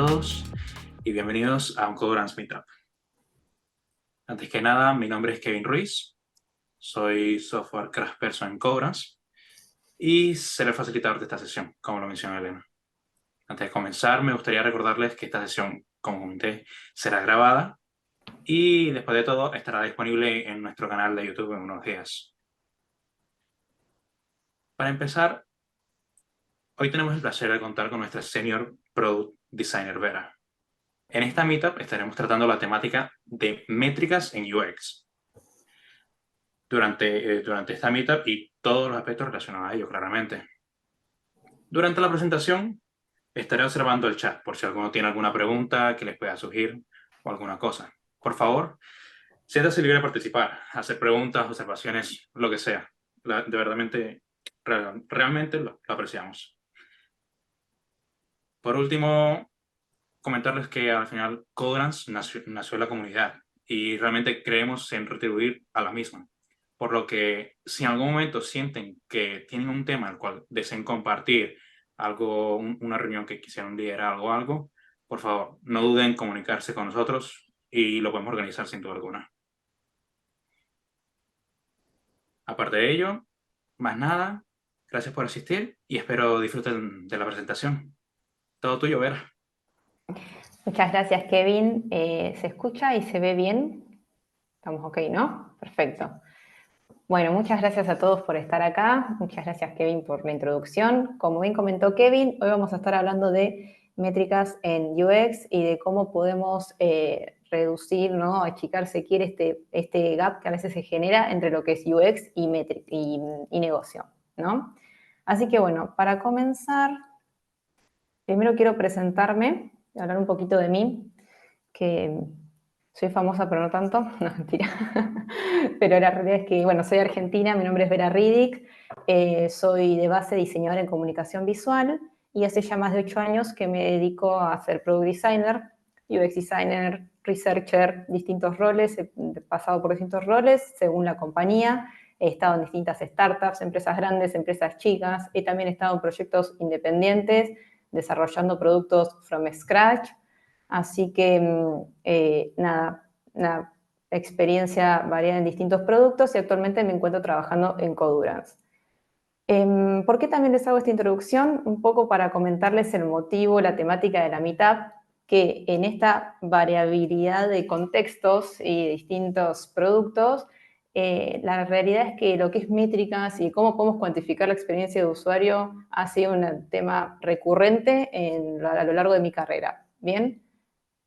todos y bienvenidos a un Codurance Meetup. Antes que nada, mi nombre es Kevin Ruiz, soy Software Craftsperson en Codurance y seré el facilitador de esta sesión, como lo mencionó Elena. Antes de comenzar, me gustaría recordarles que esta sesión, como comenté, será grabada y después de todo estará disponible en nuestro canal de YouTube en unos días. Para empezar, hoy tenemos el placer de contar con nuestra Senior Product Designer Vera. En esta Meetup estaremos tratando la temática de métricas en UX durante esta Meetup y todos los aspectos relacionados a ello, claramente. Durante la presentación estaré observando el chat por si alguno tiene alguna pregunta que les pueda surgir o alguna cosa. Por favor, siéntase libre de participar, hacer preguntas, observaciones, lo que sea. Realmente lo apreciamos. Por último, comentarles que al final Codurance nació en la comunidad y realmente creemos en retribuir a la misma. Por lo que si en algún momento sienten que tienen un tema al cual deseen compartir algo, una reunión que quisieran liderar o algo, por favor, no duden en comunicarse con nosotros y lo podemos organizar sin duda alguna. Aparte de ello, más nada, gracias por asistir y espero disfruten de la presentación. Todo tuyo, Vera. Muchas gracias, Kevin. ¿Se escucha y se ve bien? Estamos ok, ¿no? Perfecto. Bueno, muchas gracias a todos por estar acá. Muchas gracias, Kevin, por la introducción. Como bien comentó Kevin, hoy vamos a estar hablando de métricas en UX y de cómo podemos reducir, ¿no? Achicar, si quiere, este gap que a veces se genera entre lo que es UX y negocio, ¿no? Así que, bueno, para comenzar, primero quiero presentarme, hablar un poquito de mí, que soy famosa pero no tanto, no, mentira. Pero la realidad es que, bueno, soy argentina, mi nombre es Vera Riddick, soy de base diseñadora en comunicación visual y hace ya más de 8 años que me dedico a ser product designer, UX designer, researcher, distintos roles, he pasado por distintos roles según la compañía, he estado en distintas startups, empresas grandes, empresas chicas, he también estado en proyectos independientes, desarrollando productos from scratch, así que nada, una experiencia variada en distintos productos y actualmente me encuentro trabajando en Codurance. ¿Por qué también les hago esta introducción? Un poco para comentarles el motivo, la temática de la Meetup, que en esta variabilidad de contextos y distintos productos, la realidad es que lo que es métricas y cómo podemos cuantificar la experiencia de usuario ha sido un tema recurrente a lo largo de mi carrera. ¿Bien?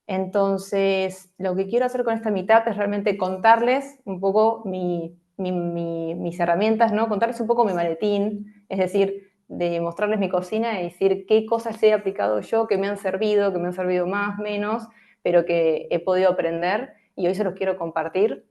Entonces, lo que quiero hacer con esta Meetup es realmente contarles un poco mis herramientas, ¿no? Contarles un poco mi maletín, es decir, de mostrarles mi cocina y decir qué cosas he aplicado yo, que me han servido más, menos, pero que he podido aprender y hoy se los quiero compartir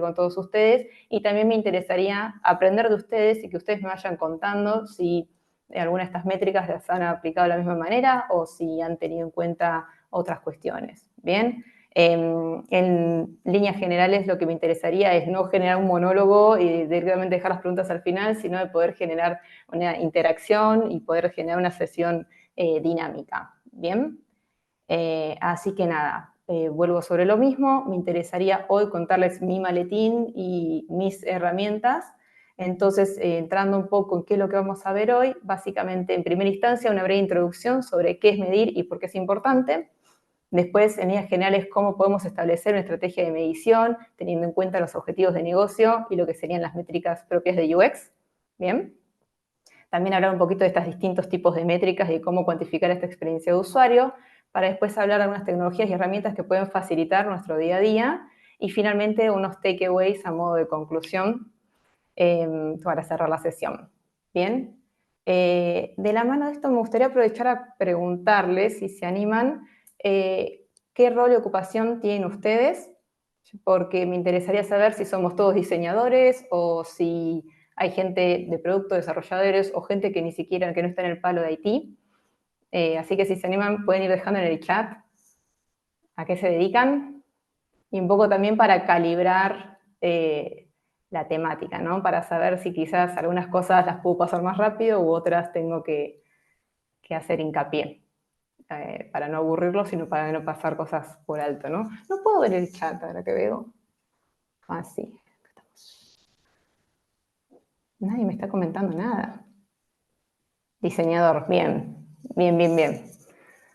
con todos ustedes y también me interesaría aprender de ustedes y que ustedes me vayan contando si alguna de estas métricas las han aplicado de la misma manera o si han tenido en cuenta otras cuestiones. Bien, en líneas generales lo que me interesaría es no generar un monólogo y directamente dejar las preguntas al final, sino de poder generar una interacción y poder generar una sesión dinámica. Bien, así que nada, vuelvo sobre lo mismo. Me interesaría hoy contarles mi maletín y mis herramientas. Entonces, entrando un poco en qué es lo que vamos a ver hoy, básicamente, en primera instancia, una breve introducción sobre qué es medir y por qué es importante. Después, en líneas generales, cómo podemos establecer una estrategia de medición, teniendo en cuenta los objetivos de negocio y lo que serían las métricas propias de UX. Bien. También hablar un poquito de estos distintos tipos de métricas y cómo cuantificar esta experiencia de usuario, para después hablar de algunas tecnologías y herramientas que pueden facilitar nuestro día a día. Y finalmente, unos takeaways a modo de conclusión para cerrar la sesión. Bien. De la mano de esto me gustaría aprovechar a preguntarles, si se animan, qué rol y ocupación tienen ustedes, porque me interesaría saber si somos todos diseñadores o si hay gente de producto, desarrolladores o gente que ni siquiera, que no está en el palo de IT. Así que si se animan pueden ir dejando en el chat a qué se dedican y un poco también para calibrar la temática, ¿no? Para saber si quizás algunas cosas las puedo pasar más rápido u otras tengo que hacer hincapié. para no aburrirlos, sino para no pasar cosas por alto, ¿no? No puedo ver el chat ahora que veo. Ah, sí. Nadie me está comentando nada. Diseñador, bien, bien, bien, bien.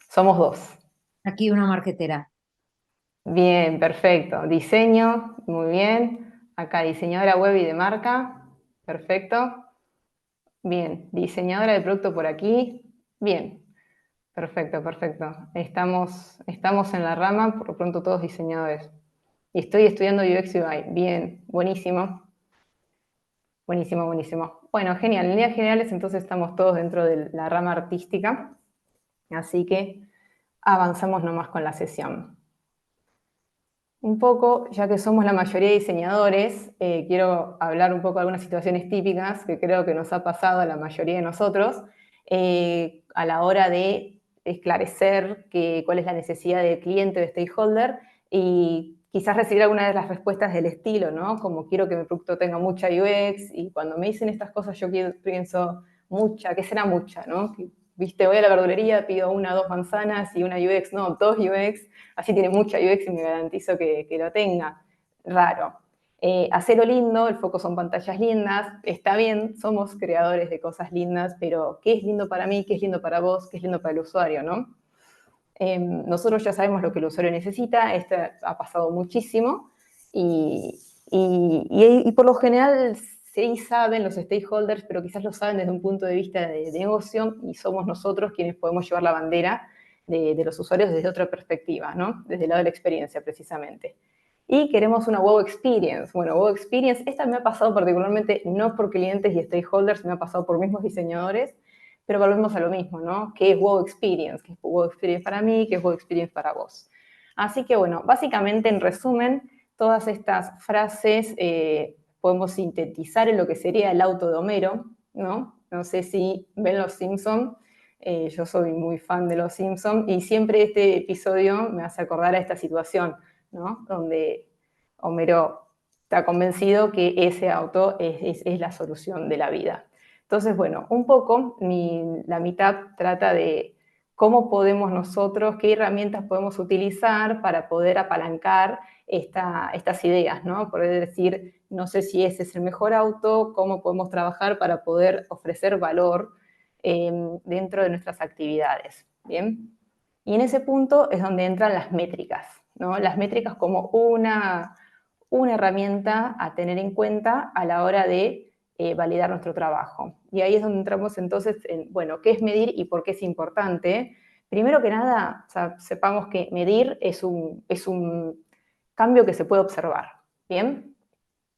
Somos dos. Aquí una marquetera. Bien, perfecto. Diseño, muy bien. Acá diseñadora web y de marca, perfecto. Bien, diseñadora de producto por aquí, bien. Perfecto, perfecto. Estamos en la rama, por lo pronto todos diseñadores. Y estoy estudiando UX UI. Bien, buenísimo. Buenísimo, buenísimo. Bueno, genial. En líneas generales, entonces estamos todos dentro de la rama artística. Así que avanzamos nomás con la sesión. Un poco, ya que somos la mayoría de diseñadores, quiero hablar un poco de algunas situaciones típicas que creo que nos ha pasado a la mayoría de nosotros a la hora de esclarecer cuál es la necesidad del cliente o de stakeholder y quizás recibir alguna de las respuestas del estilo, ¿no? Como quiero que mi producto tenga mucha UX y cuando me dicen estas cosas yo pienso mucha, ¿qué será mucha, no? Viste, voy a la verdulería, pido 1 o 2 manzanas y una UX, no, 2 UX, así tiene mucha UX y me garantizo que lo tenga. Raro. Hacerlo lindo, el foco son pantallas lindas, está bien, somos creadores de cosas lindas, pero ¿qué es lindo para mí? ¿Qué es lindo para vos? ¿Qué es lindo para el usuario? ¿No? Nosotros ya sabemos lo que el usuario necesita, esto ha pasado muchísimo y por lo general sí saben los stakeholders, pero quizás lo saben desde un punto de vista de negocio y somos nosotros quienes podemos llevar la bandera de los usuarios desde otra perspectiva, ¿no? Desde el lado de la experiencia, precisamente. Y queremos una wow experience. Bueno, wow experience, esta me ha pasado particularmente no por clientes y stakeholders, me ha pasado por mismos diseñadores, pero volvemos a lo mismo, ¿no? ¿Qué es wow experience? ¿Qué es wow experience para mí? ¿Qué es wow experience para vos? Así que, bueno, básicamente, en resumen, todas estas frases podemos sintetizar en lo que sería el auto de Homero, ¿no? No sé si ven Los Simpson, yo soy muy fan de Los Simpson y siempre este episodio me hace acordar a esta situación, ¿no? Donde Homero está convencido que ese auto es la solución de la vida. Entonces, bueno, un poco la mitad trata de cómo podemos nosotros, qué herramientas podemos utilizar para poder apalancar estas ideas, ¿no? Poder decir, no sé si ese es el mejor auto, cómo podemos trabajar para poder ofrecer valor dentro de nuestras actividades, ¿bien? Y en ese punto es donde entran las métricas, ¿no? Las métricas como una herramienta a tener en cuenta a la hora de validar nuestro trabajo. Y ahí es donde entramos entonces en, bueno, ¿qué es medir y por qué es importante? Primero que nada, o sea, sepamos que medir es un cambio que se puede observar, ¿bien?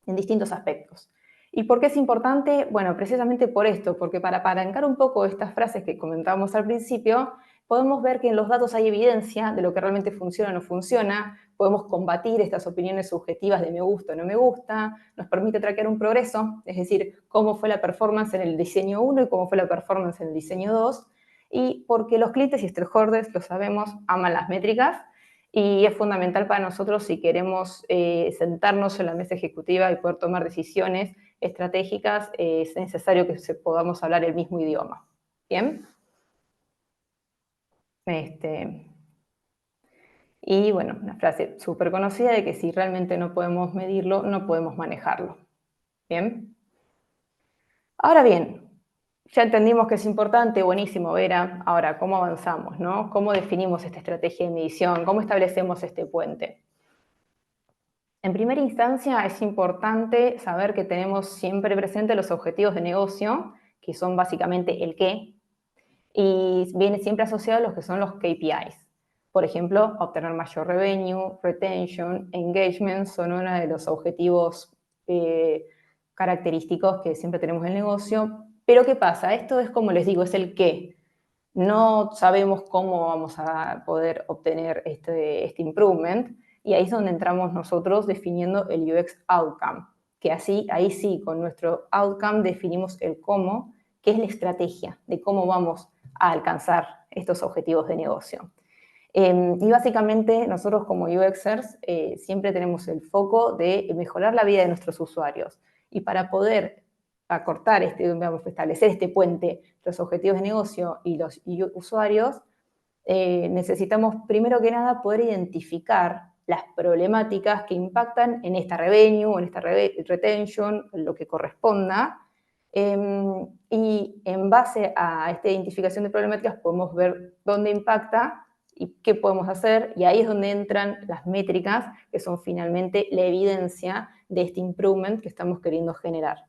En distintos aspectos. ¿Y por qué es importante? Bueno, precisamente por esto, porque para apalancar un poco estas frases que comentábamos al principio, podemos ver que en los datos hay evidencia de lo que realmente funciona o no funciona, podemos combatir estas opiniones subjetivas de me gusta o no me gusta, nos permite traquear un progreso, es decir, cómo fue la performance en el diseño 1 y cómo fue la performance en el diseño 2, y porque los clientes y stakeholders, lo sabemos, aman las métricas, y es fundamental para nosotros si queremos sentarnos en la mesa ejecutiva y poder tomar decisiones estratégicas, es necesario que podamos hablar el mismo idioma. ¿Bien? Y bueno, una frase súper conocida de que si realmente no podemos medirlo, no podemos manejarlo. ¿Bien? Ahora bien, ya entendimos que es importante, buenísimo, Vera. Ahora, ¿cómo avanzamos, no? ¿Cómo definimos esta estrategia de medición? ¿Cómo establecemos este puente? En primera instancia, es importante saber que tenemos siempre presente los objetivos de negocio, que son básicamente el qué, y viene siempre asociado a los que son los KPIs. Por ejemplo, obtener mayor revenue, retention, engagement son uno de los objetivos característicos que siempre tenemos en el negocio. Pero ¿qué pasa? Esto es, como les digo, es el qué. No sabemos cómo vamos a poder obtener este improvement, y ahí es donde entramos nosotros definiendo el UX outcome, que ahí sí, con nuestro outcome definimos el cómo, que es la estrategia de cómo vamos a alcanzar estos objetivos de negocio. Y básicamente nosotros como UXers siempre tenemos el foco de mejorar la vida de nuestros usuarios. Y para poder establecer este puente entre los objetivos de negocio y los usuarios, necesitamos primero que nada poder identificar las problemáticas que impactan en esta revenue, en esta retention, lo que corresponda, y en base a esta identificación de problemáticas podemos ver dónde impacta y qué podemos hacer, y ahí es donde entran las métricas, que son finalmente la evidencia de este improvement que estamos queriendo generar,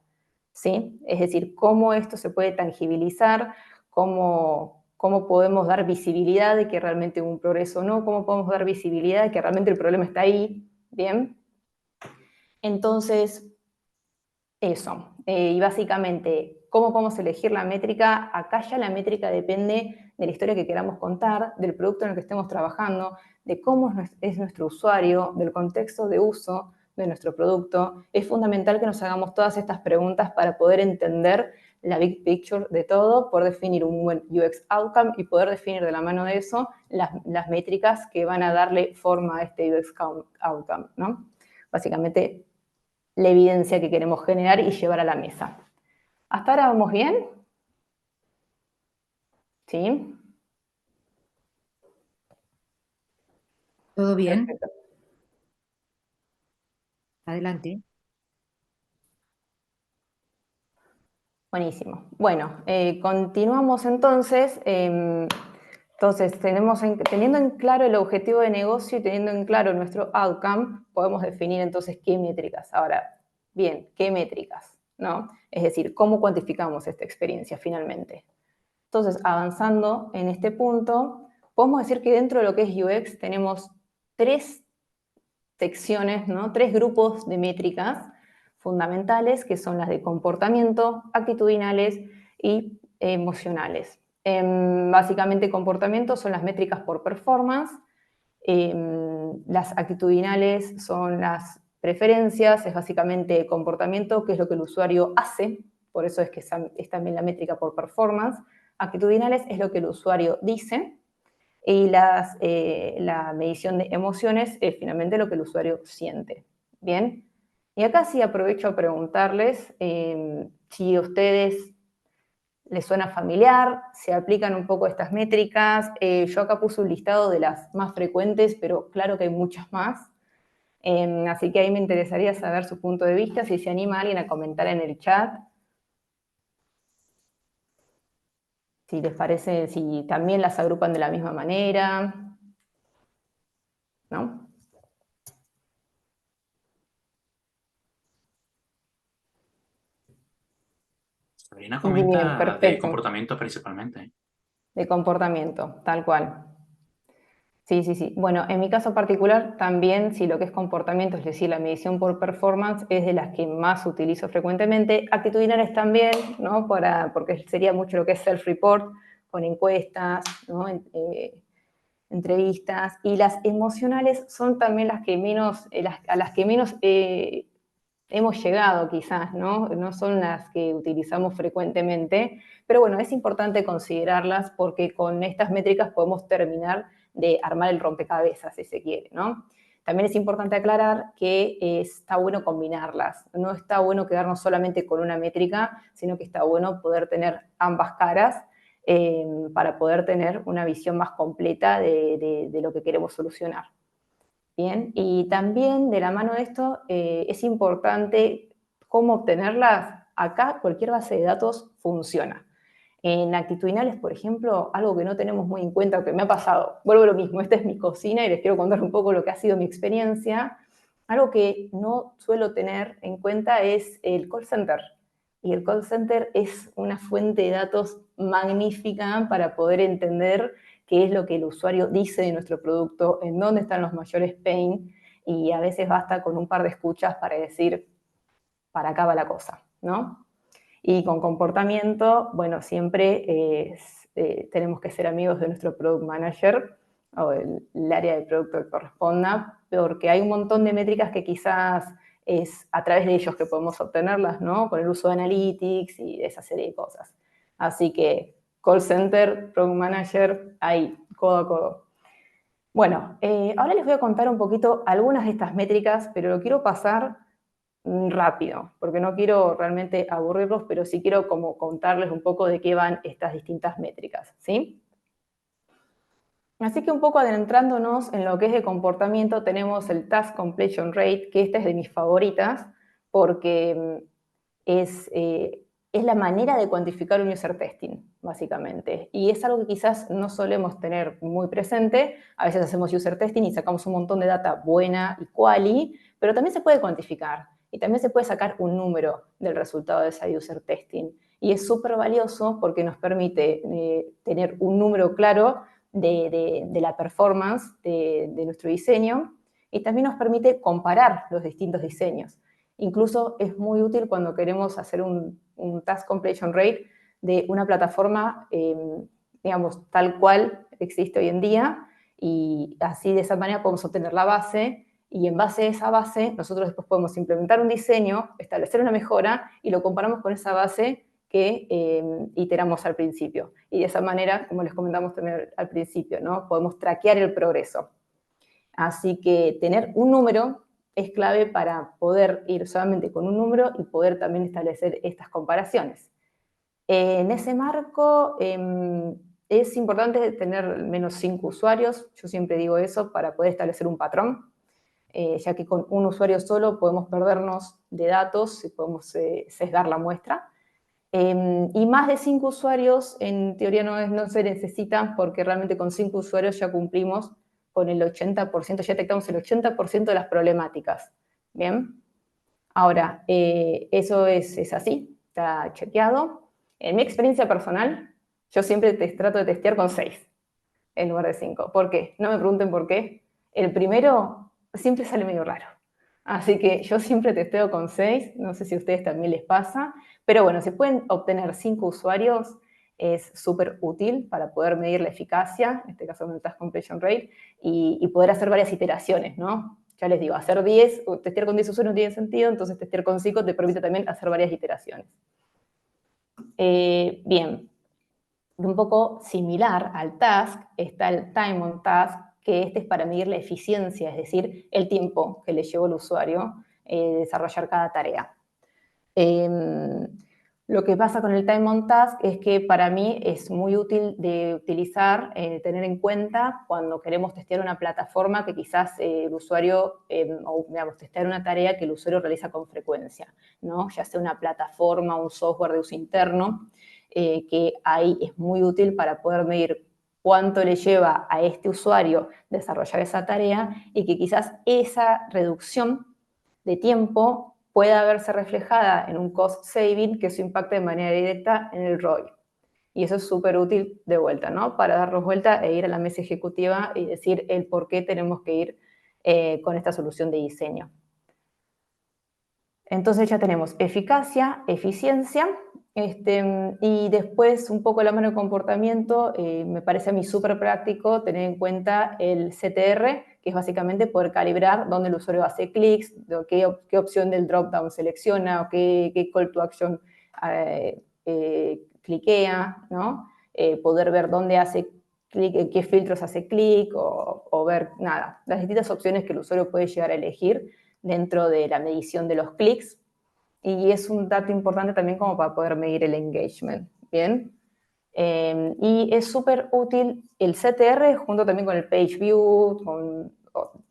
¿sí? Es decir, cómo esto se puede tangibilizar, cómo podemos dar visibilidad de que realmente hubo un progreso o no, cómo podemos dar visibilidad de que realmente el problema está ahí, ¿bien? Entonces, eso. Y básicamente, ¿cómo podemos elegir la métrica? Acá ya la métrica depende de la historia que queramos contar, del producto en el que estemos trabajando, de cómo es nuestro usuario, del contexto de uso de nuestro producto. Es fundamental que nos hagamos todas estas preguntas para poder entender la big picture de todo, poder definir un buen UX outcome y poder definir de la mano de eso las métricas que van a darle forma a este UX outcome, ¿no? Básicamente, la evidencia que queremos generar y llevar a la mesa. ¿Hasta ahora vamos bien? ¿Sí? ¿Todo bien? Perfecto. Adelante. Buenísimo. Bueno, continuamos entonces. Entonces, teniendo en claro el objetivo de negocio y teniendo en claro nuestro outcome, podemos definir entonces qué métricas. Ahora, bien, ¿qué métricas? ¿No? Es decir, ¿cómo cuantificamos esta experiencia finalmente? Entonces, avanzando en este punto, podemos decir que dentro de lo que es UX tenemos tres secciones, ¿no? Tres grupos de métricas fundamentales, que son las de comportamiento, actitudinales y emocionales. Básicamente, comportamiento son las métricas por performance, las actitudinales son las preferencias, es básicamente comportamiento, que es lo que el usuario hace, por eso es que es también la métrica por performance. Actitudinales es lo que el usuario dice, y la medición de emociones es finalmente lo que el usuario siente. Bien, y acá sí aprovecho a preguntarles si a ustedes les suena familiar, se aplican un poco estas métricas. Yo acá puse un listado de las más frecuentes, pero claro que hay muchas más. Así que ahí me interesaría saber su punto de vista, si se anima alguien a comentar en el chat. Si les parece, si también las agrupan de la misma manera, ¿no? Sabrina Bien, comenta de perfecto. comportamiento principalmente. De comportamiento, tal cual. Sí, sí, sí. Bueno, en mi caso particular también, si lo que es comportamiento, es decir, la medición por performance, es de las que más utilizo frecuentemente. Actitudinales también, ¿no? Porque sería mucho lo que es self-report, con encuestas, ¿no? Entrevistas. Y las emocionales son también las que menos, a las que menos hemos llegado quizás, ¿no? No son las que utilizamos frecuentemente, pero bueno, es importante considerarlas porque con estas métricas podemos terminar de armar el rompecabezas, si se quiere, ¿no? También es importante aclarar que está bueno combinarlas. No está bueno quedarnos solamente con una métrica, sino que está bueno poder tener ambas caras para poder tener una visión más completa de lo que queremos solucionar. Bien, y también de la mano de esto es importante cómo obtenerlas. Acá cualquier base de datos funciona. En actitudinales, por ejemplo, algo que no tenemos muy en cuenta, que me ha pasado, vuelvo a lo mismo, esta es mi cocina y les quiero contar un poco lo que ha sido mi experiencia. Algo que no suelo tener en cuenta es el call center. Y el call center es una fuente de datos magnífica para poder entender qué es lo que el usuario dice de nuestro producto, en dónde están los mayores pain, y a veces basta con un par de escuchas para decir, para acá va la cosa, ¿no? Y con comportamiento, bueno, siempre tenemos que ser amigos de nuestro product manager o el área de producto que corresponda, porque hay un montón de métricas que quizás es a través de ellos que podemos obtenerlas, ¿no? Con el uso de analytics y esa serie de cosas. Así que call center, product manager, ahí, codo a codo. Bueno, ahora les voy a contar un poquito algunas de estas métricas, pero lo quiero pasar rápido, porque no quiero realmente aburrirlos, pero sí quiero como contarles un poco de qué van estas distintas métricas, ¿sí? Así que un poco adentrándonos en lo que es de comportamiento, tenemos el Task Completion Rate, que esta es de mis favoritas, porque es la manera de cuantificar un user testing, básicamente. Y es algo que quizás no solemos tener muy presente. A veces hacemos user testing y sacamos un montón de data buena y quali, pero también se puede cuantificar y también se puede sacar un número del resultado de esa user testing. Y es súper valioso porque nos permite tener un número claro de la performance de nuestro diseño y también nos permite comparar los distintos diseños. Incluso es muy útil cuando queremos hacer un task completion rate de una plataforma, digamos, tal cual existe hoy en día, y así de esa manera podemos obtener la base, y en base a esa base nosotros después podemos implementar un diseño, establecer una mejora, y lo comparamos con esa base que iteramos al principio. Y de esa manera, como les comentamos también al principio, ¿no? Podemos traquear el progreso. Así que tener un número es clave para poder ir solamente con un número y poder también establecer estas comparaciones. En ese marco es importante tener al menos 5 usuarios, yo siempre digo eso, para poder establecer un patrón, ya que con un usuario solo podemos perdernos de datos y podemos sesgar la muestra. Y más de 5 usuarios en teoría no se necesitan, porque realmente con 5 usuarios ya cumplimos con el 80%, ya detectamos el 80% de las problemáticas. Bien, ahora, eso es así, está chequeado. En mi experiencia personal, yo siempre trato de testear con 6 en lugar de 5. ¿Por qué? No me pregunten por qué. El primero siempre sale medio raro. Así que yo siempre testeo con 6, no sé si a ustedes también les pasa, pero bueno, si pueden obtener 5 usuarios, es súper útil para poder medir la eficacia, en este caso con el Task Completion Rate, y poder hacer varias iteraciones, ¿no? Ya les digo, hacer 10, o testear con 10 usuarios no tiene sentido, entonces testear con 5 te permite también hacer varias iteraciones. Bien, un poco similar al task está el time on task, que este es para medir la eficiencia, es decir, el tiempo que le llevó al usuario desarrollar cada tarea. Lo que pasa con el time on task es que para mí es muy útil de utilizar, tener en cuenta cuando queremos testear una plataforma que quizás el usuario, o digamos, testear una tarea que el usuario realiza con frecuencia, ¿no? Ya sea una plataforma, un software de uso interno, que ahí es muy útil para poder medir cuánto le lleva a este usuario desarrollar esa tarea y que quizás esa reducción de tiempo pueda verse reflejada en un cost saving que eso impacte de manera directa en el ROI. Y eso es súper útil de vuelta, ¿no? Para darnos vuelta e ir a la mesa ejecutiva y decir el por qué tenemos que ir con esta solución de diseño. Entonces ya tenemos eficacia, eficiencia, y después un poco la mano de comportamiento, me parece a mí súper práctico tener en cuenta el CTR, que es básicamente poder calibrar dónde el usuario hace clics, qué opción del drop-down selecciona, o qué call to action cliquea, ¿no? Poder ver dónde hace clic, en qué filtros hace clic, o ver, nada, las distintas opciones que el usuario puede llegar a elegir dentro de la medición de los clics, y es un dato importante también como para poder medir el engagement, ¿bien? Y es súper útil el CTR junto también con el Page View, con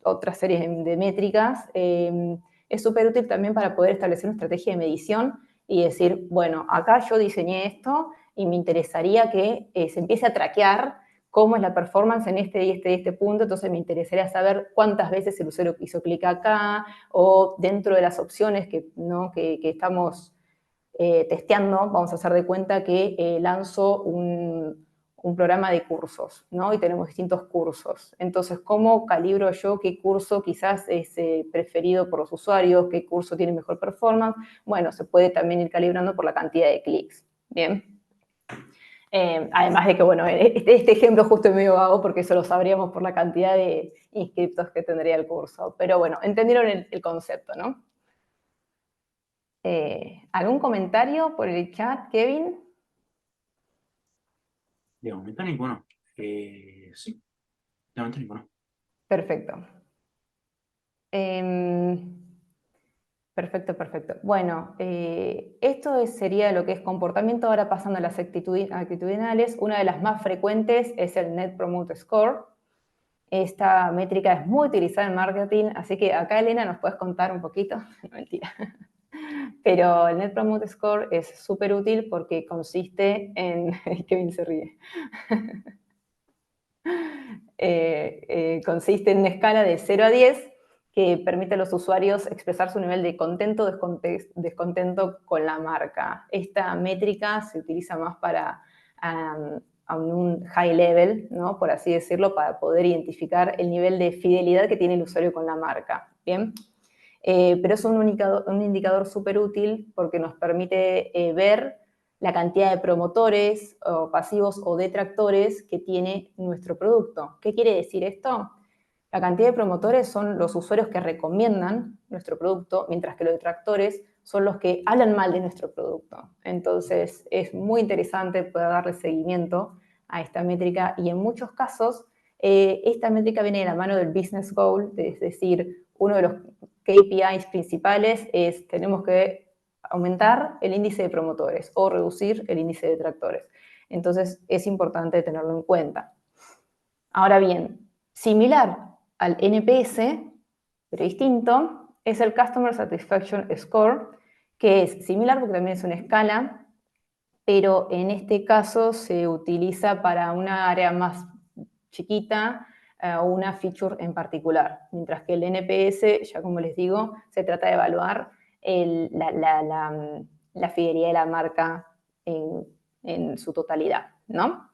otras series de métricas, es súper útil también para poder establecer una estrategia de medición y decir, bueno, acá yo diseñé esto y me interesaría que se empiece a traquear cómo es la performance en este y este punto, entonces me interesaría saber cuántas veces el usuario hizo clic acá, o dentro de las opciones que estamos testeando, vamos a hacer de cuenta que lanzo un programa de cursos, ¿no? Y tenemos distintos cursos. Entonces, ¿cómo calibro yo qué curso quizás es preferido por los usuarios, qué curso tiene mejor performance? Bueno, se puede también ir calibrando por la cantidad de clics, ¿bien? Además de que, bueno, este ejemplo justo es medio vago porque eso lo sabríamos por la cantidad de inscriptos que tendría el curso. Pero bueno, entendieron el concepto, ¿no? ¿Algún comentario por el chat, Kevin? De momento ninguno. Sí, de momento ninguno. Perfecto. Perfecto. Bueno, esto sería lo que es comportamiento. Ahora pasando a las actitudinales, una de las más frecuentes es el Net Promoter Score. Esta métrica es muy utilizada en marketing, así que acá, Elena, ¿nos puedes contar un poquito? No, mentira. Pero el Net Promoter Score es súper útil porque consiste en... Kevin se ríe. Consiste en una escala de 0 a 10 que permite a los usuarios expresar su nivel de contento o descontento con la marca. Esta métrica se utiliza más para a un high level, ¿no? Por así decirlo, para poder identificar el nivel de fidelidad que tiene el usuario con la marca. ¿Bien? Pero es un indicador súper útil porque nos permite ver la cantidad de promotores o pasivos o detractores que tiene nuestro producto. ¿Qué quiere decir esto? La cantidad de promotores son los usuarios que recomiendan nuestro producto, mientras que los detractores son los que hablan mal de nuestro producto. Entonces, es muy interesante poder darle seguimiento a esta métrica y en muchos casos, esta métrica viene de la mano del business goal, es decir, uno de los KPIs principales es tenemos que aumentar el índice de promotores o reducir el índice de detractores. Entonces, es importante tenerlo en cuenta. Ahora bien, similar al NPS, pero distinto, es el Customer Satisfaction Score, que es similar porque también es una escala, pero en este caso se utiliza para una área más chiquita o una feature en particular, mientras que el NPS, ya como les digo, se trata de evaluar la fidelidad de la marca en su totalidad, ¿no?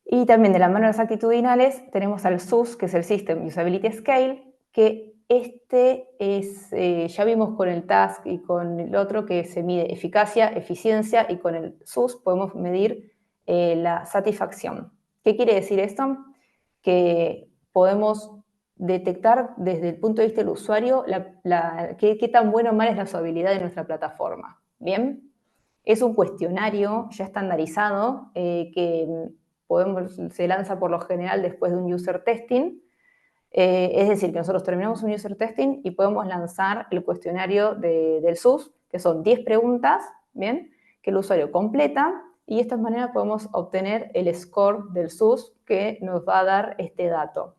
Y también de la mano de las actitudinales tenemos al SUS, que es el System Usability Scale, que este es, ya vimos con el task y con el otro que se mide eficacia, eficiencia, y con el SUS podemos medir la satisfacción. ¿Qué quiere decir esto? Que podemos detectar desde el punto de vista del usuario qué tan bueno o mal es la usabilidad de nuestra plataforma. ¿Bien? Es un cuestionario ya estandarizado que se lanza por lo general después de un user testing. Es decir, que nosotros terminamos un user testing y podemos lanzar el cuestionario del SUS, que son 10 preguntas, ¿bien? Que el usuario completa y de esta manera podemos obtener el score del SUS que nos va a dar este dato.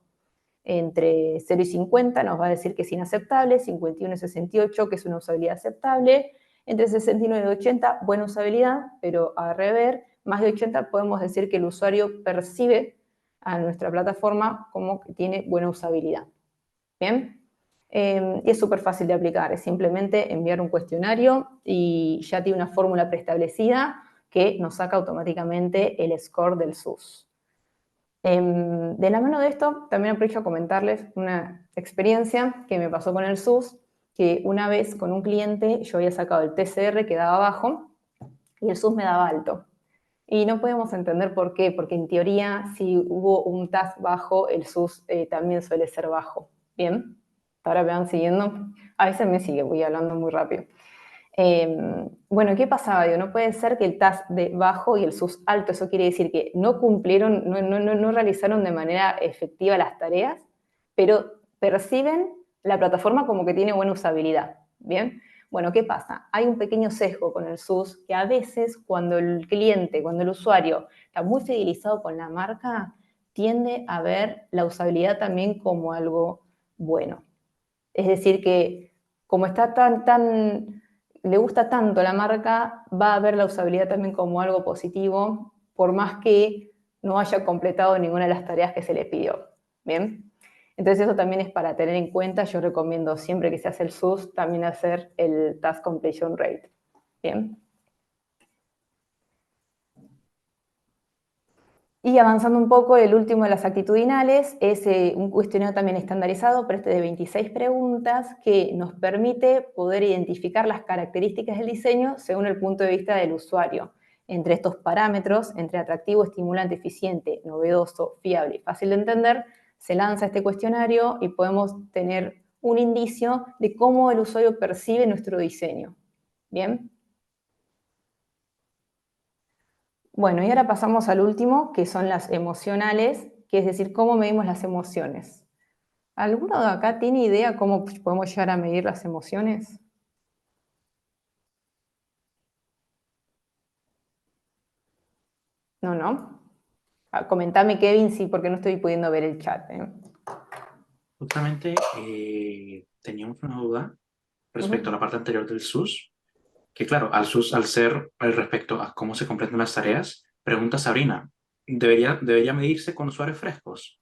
Entre 0 y 50 nos va a decir que es inaceptable, 51 y 68 que es una usabilidad aceptable, entre 69 y 80 buena usabilidad, pero a rever, más de 80 podemos decir que el usuario percibe a nuestra plataforma como que tiene buena usabilidad. ¿Bien? Y es súper fácil de aplicar, es simplemente enviar un cuestionario y ya tiene una fórmula preestablecida que nos saca automáticamente el score del SUS. De la mano de esto, también aprovecho a comentarles una experiencia que me pasó con el SUS, que una vez con un cliente yo había sacado el TCR que daba bajo y el SUS me daba alto. Y no podemos entender por qué, porque en teoría si hubo un task bajo, el SUS también suele ser bajo. ¿Bien? Ahora me van siguiendo. A veces me sigue, voy hablando muy rápido. Bueno, ¿qué pasaba? Digo, no puede ser que el task de bajo y el SUS alto, eso quiere decir que no cumplieron, no realizaron de manera efectiva las tareas, pero perciben la plataforma como que tiene buena usabilidad, ¿bien? Bueno, ¿qué pasa? Hay un pequeño sesgo con el SUS que a veces cuando el cliente, cuando el usuario está muy fidelizado con la marca, tiende a ver la usabilidad también como algo bueno. Es decir, que como está le gusta tanto la marca, va a ver la usabilidad también como algo positivo, por más que no haya completado ninguna de las tareas que se le pidió. ¿Bien? Entonces eso también es para tener en cuenta. Yo recomiendo siempre que se hace el SUS, también hacer el Task Completion Rate. ¿Bien? Y avanzando un poco, el último de las actitudinales es un cuestionario también estandarizado, pero este de 26 preguntas, que nos permite poder identificar las características del diseño según el punto de vista del usuario. Entre estos parámetros, entre atractivo, estimulante, eficiente, novedoso, fiable y fácil de entender, se lanza este cuestionario y podemos tener un indicio de cómo el usuario percibe nuestro diseño. ¿Bien? Bueno, y ahora pasamos al último, que son las emocionales, que es decir, cómo medimos las emociones. ¿Alguno de acá tiene idea cómo podemos llegar a medir las emociones? No, no. Comentame, Kevin, sí, porque no estoy pudiendo ver el chat. Justamente teníamos una duda respecto a Ujú. la parte anterior del SUS, que claro, al SUS, al ser respecto a cómo se completan las tareas, pregunta Sabrina, ¿debería medirse con usuarios frescos?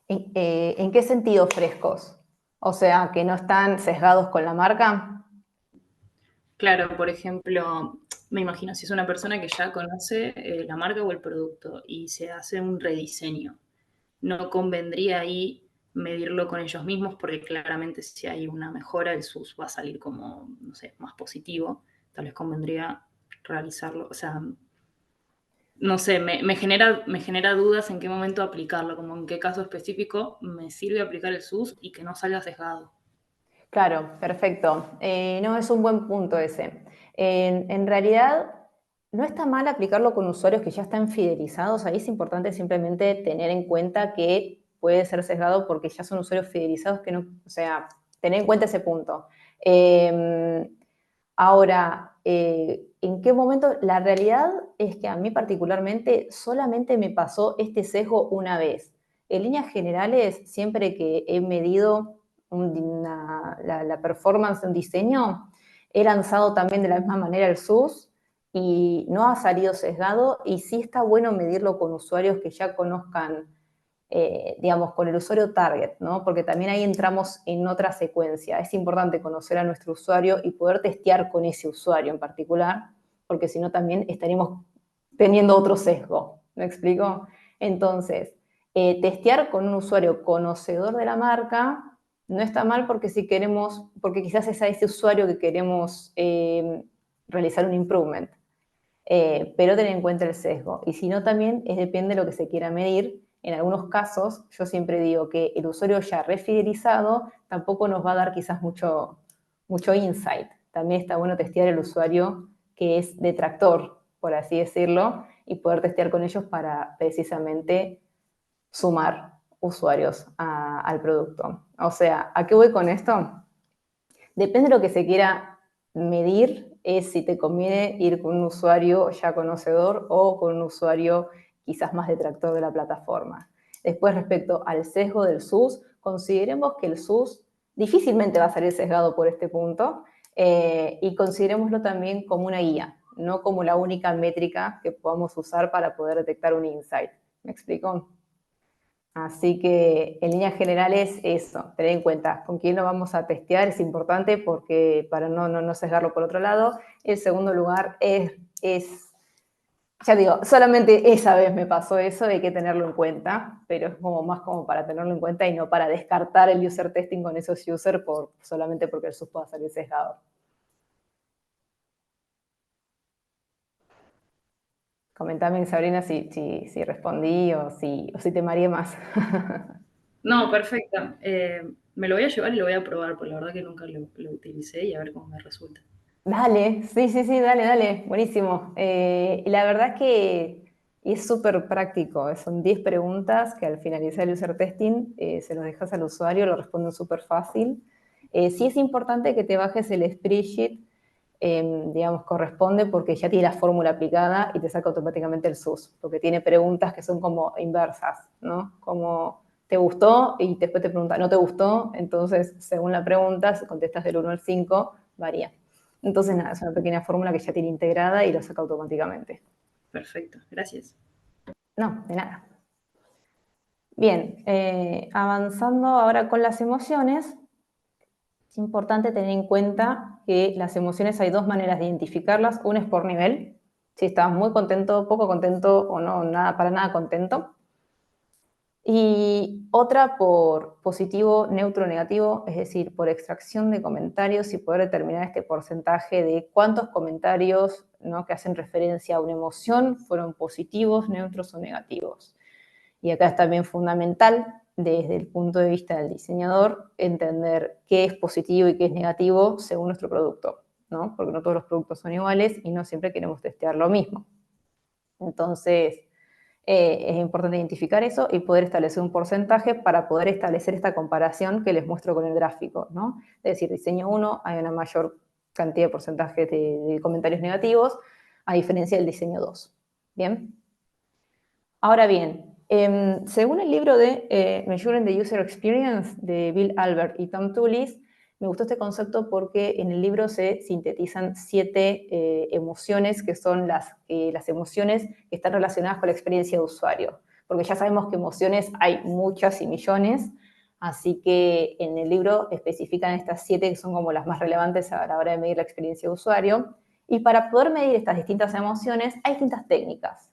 ¿En qué sentido frescos? O sea, que no están sesgados con la marca. Claro, por ejemplo, me imagino si es una persona que ya conoce la marca o el producto y se hace un rediseño, no convendría ahí medirlo con ellos mismos porque claramente si hay una mejora el SUS va a salir como, no sé, más positivo. Tal vez convendría realizarlo, o sea, no sé, me genera dudas en qué momento aplicarlo, como en qué caso específico me sirve aplicar el SUS y que no salga sesgado. Claro, perfecto. No, es un buen punto ese. En realidad, no está mal aplicarlo con usuarios que ya están fidelizados. Ahí es importante simplemente tener en cuenta que puede ser sesgado porque ya son usuarios fidelizados que no, o sea, tener en cuenta ese punto. Ahora, ¿en qué momento? La realidad es que a mí particularmente solamente me pasó este sesgo una vez. En líneas generales, siempre que he medido la performance de un diseño, he lanzado también de la misma manera el SUS y no ha salido sesgado y sí está bueno medirlo con usuarios que ya conozcan, digamos, con el usuario target, ¿no? Porque también ahí entramos en otra secuencia. Es importante conocer a nuestro usuario y poder testear con ese usuario en particular, porque si no también estaríamos teniendo otro sesgo. ¿Me explico? Entonces, testear con un usuario conocedor de la marca no está mal porque si queremos, porque quizás es a ese usuario que queremos realizar un improvement. Pero tener en cuenta el sesgo. Y si no, también depende de lo que se quiera medir. En algunos casos, yo siempre digo que el usuario ya refidelizado tampoco nos va a dar quizás mucho insight. También está bueno testear el usuario que es detractor, por así decirlo, y poder testear con ellos para precisamente sumar usuarios al producto. O sea, ¿a qué voy con esto? Depende de lo que se quiera medir, es si te conviene ir con un usuario ya conocedor o con un usuario quizás más detractor de la plataforma. Después, respecto al sesgo del SUS, consideremos que el SUS difícilmente va a salir sesgado por este punto y considerémoslo también como una guía, no como la única métrica que podamos usar para poder detectar un insight. ¿Me explico? Así que en líneas generales eso, tener en cuenta con quién lo vamos a testear es importante porque para no sesgarlo por otro lado. El segundo lugar ya digo, solamente esa vez me pasó eso, hay que tenerlo en cuenta, pero es como más como para tenerlo en cuenta y no para descartar el user testing con esos users solamente porque el SUS pueda salir sesgado. Comentame, Sabrina, si respondí o si te mareé más. No, perfecto. Me lo voy a llevar y lo voy a probar, porque la verdad que nunca lo utilicé y a ver cómo me resulta. Dale, sí, dale, buenísimo. Y la verdad es que es súper práctico, son 10 preguntas que al finalizar el user testing se los dejas al usuario, lo responden súper fácil. Sí es importante que te bajes el spreadsheet, digamos, corresponde porque ya tiene la fórmula aplicada y te saca automáticamente el SUS, porque tiene preguntas que son como inversas, ¿no? Como te gustó y después te pregunta, ¿no te gustó? Entonces, según la pregunta, si contestas del 1 al 5, varía. Entonces, nada, es una pequeña fórmula que ya tiene integrada y lo saca automáticamente. Perfecto, gracias. No, de nada. Bien, avanzando ahora con las emociones, es importante tener en cuenta que las emociones hay dos maneras de identificarlas. Una es por nivel, si estás muy contento, poco contento o no, nada, para nada contento. Y otra por positivo, neutro, negativo, es decir, por extracción de comentarios y poder determinar este porcentaje de cuántos comentarios, ¿no?, que hacen referencia a una emoción fueron positivos, neutros o negativos. Y acá es también fundamental, desde el punto de vista del diseñador, entender qué es positivo y qué es negativo según nuestro producto, ¿no? Porque no todos los productos son iguales y no siempre queremos testear lo mismo. Entonces, es importante identificar eso y poder establecer un porcentaje para poder establecer esta comparación que les muestro con el gráfico, ¿no? Es decir, diseño 1 hay una mayor cantidad de porcentaje de comentarios negativos, a diferencia del diseño 2. ¿Bien? Ahora bien, según el libro de Measuring the User Experience de Bill Albert y Tom Tullis, me gustó este concepto porque en el libro se sintetizan 7 emociones que son las emociones que están relacionadas con la experiencia de usuario. Porque ya sabemos que emociones hay muchas y millones, así que en el libro especifican estas 7 que son como las más relevantes a la hora de medir la experiencia de usuario. Y para poder medir estas distintas emociones hay distintas técnicas.